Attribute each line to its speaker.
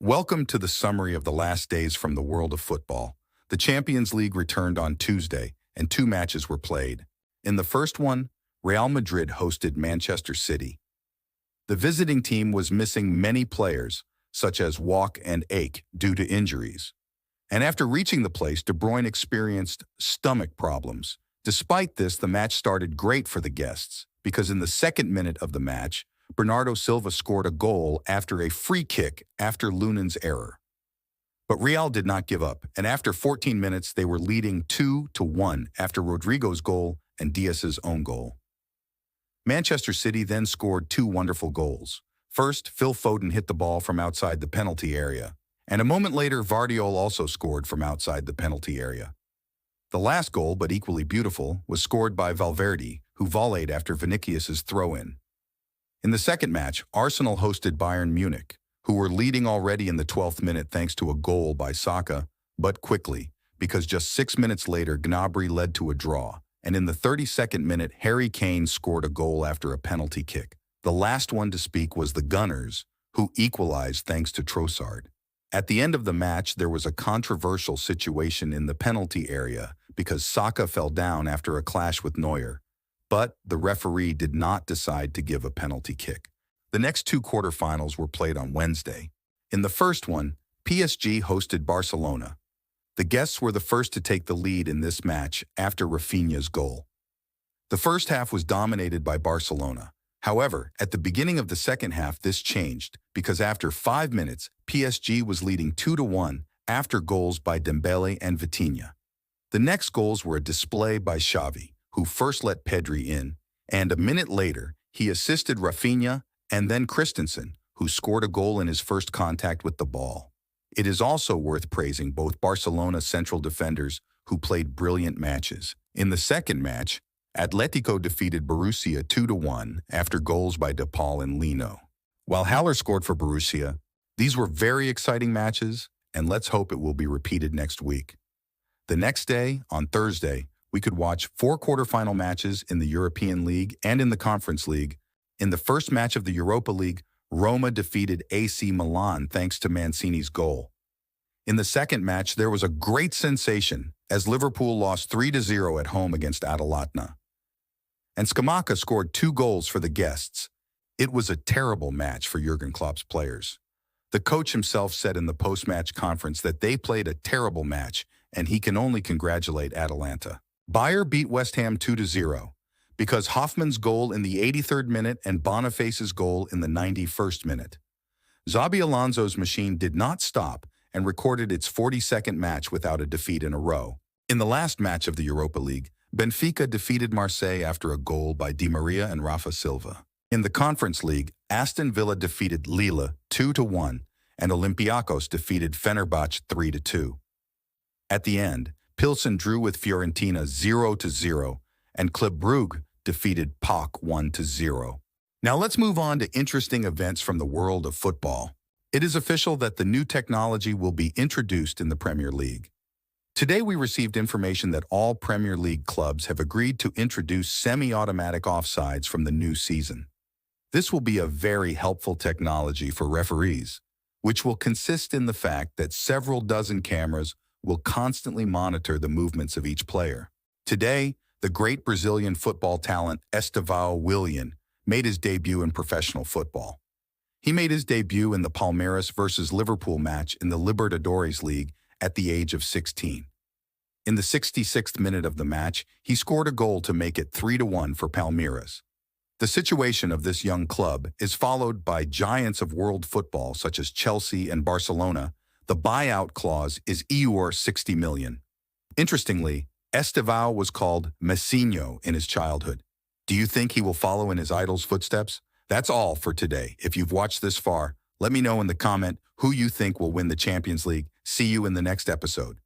Speaker 1: Welcome to the summary of the last days from the world of football. The Champions League returned on Tuesday, and two matches were played. In the first one, Real Madrid hosted Manchester City. The visiting team was missing many players, such as Walk and Ake, due to injuries. And after reaching the place, De Bruyne experienced stomach problems. Despite this, the match started great for the guests, because in the second minute of the match, Bernardo Silva scored a goal after a free kick after Lunen's error. But Real did not give up, and after 14 minutes, they were leading 2-1 after Rodrigo's goal and Diaz's own goal. Manchester City then scored two wonderful goals. First, Phil Foden hit the ball from outside the penalty area, and a moment later, Vardiol also scored from outside the penalty area. The last goal, but equally beautiful, was scored by Valverde, who volleyed after Vinicius's throw-in. In the second match, Arsenal hosted Bayern Munich, who were leading already in the 12th minute thanks to a goal by Saka, but quickly, because just 6 minutes later, Gnabry led to a draw, and in the 32nd minute, Harry Kane scored a goal after a penalty kick. The last one to speak was the Gunners, who equalized thanks to Trossard. At the end of the match, there was a controversial situation in the penalty area because Saka fell down after a clash with Neuer, but the referee did not decide to give a penalty kick. The next two quarterfinals were played on Wednesday. In the first one, PSG hosted Barcelona. The guests were the first to take the lead in this match after Rafinha's goal. The first half was dominated by Barcelona. However, at the beginning of the second half, this changed because after 5 minutes, PSG was leading 2-1 after goals by Dembele and Vitinha. The next goals were a display by Xavi, who first let Pedri in, and a minute later, he assisted Rafinha and then Christensen, who scored a goal in his first contact with the ball. It is also worth praising both Barcelona's central defenders, who played brilliant matches. In the second match, Atletico defeated Borussia 2-1 after goals by De Paul and Lino. While Haller scored for Borussia, these were very exciting matches, and let's hope it will be repeated next week. The next day, on Thursday, we could watch 4 quarterfinal matches in the European League and in the Conference League. In the first match of the Europa League, Roma defeated AC Milan thanks to Mancini's goal. In the second match, there was a great sensation as Liverpool lost 3-0 at home against Atalanta. And Scamacca scored 2 goals for the guests. It was a terrible match for Jurgen Klopp's players. The coach himself said in the post-match conference that they played a terrible match, and he can only congratulate Atalanta. Bayer beat West Ham 2-0 because Hoffman's goal in the 83rd minute and Boniface's goal in the 91st minute. Xabi Alonso's machine did not stop and recorded its 42nd match without a defeat in a row. In the last match of the Europa League, Benfica defeated Marseille after a goal by Di Maria and Rafa Silva. In the Conference League, Aston Villa defeated Lille 2-1 and Olympiacos defeated Fenerbahce 3-2. At the end, Pilsen drew with Fiorentina 0-0, and Club Brugge defeated PAOK 1-0. Now let's move on to interesting events from the world of football. It is official that the new technology will be introduced in the Premier League. Today we received information that all Premier League clubs have agreed to introduce semi-automatic offsides from the new season. This will be a very helpful technology for referees, which will consist in the fact that several dozen cameras will constantly monitor the movements of each player. Today, the great Brazilian football talent Estevão Willian made his debut in professional football. He made his debut in the Palmeiras versus Liverpool match in the Libertadores League at the age of 16. In the 66th minute of the match, he scored a goal to make it 3-1 for Palmeiras. The situation of this young club is followed by giants of world football such as Chelsea and Barcelona. The buyout clause is EUR 60 million. Interestingly, Estevão was called Messinho in his childhood. Do you think he will follow in his idol's footsteps? That's all for today. If you've watched this far, let me know in the comment who you think will win the Champions League. See you in the next episode.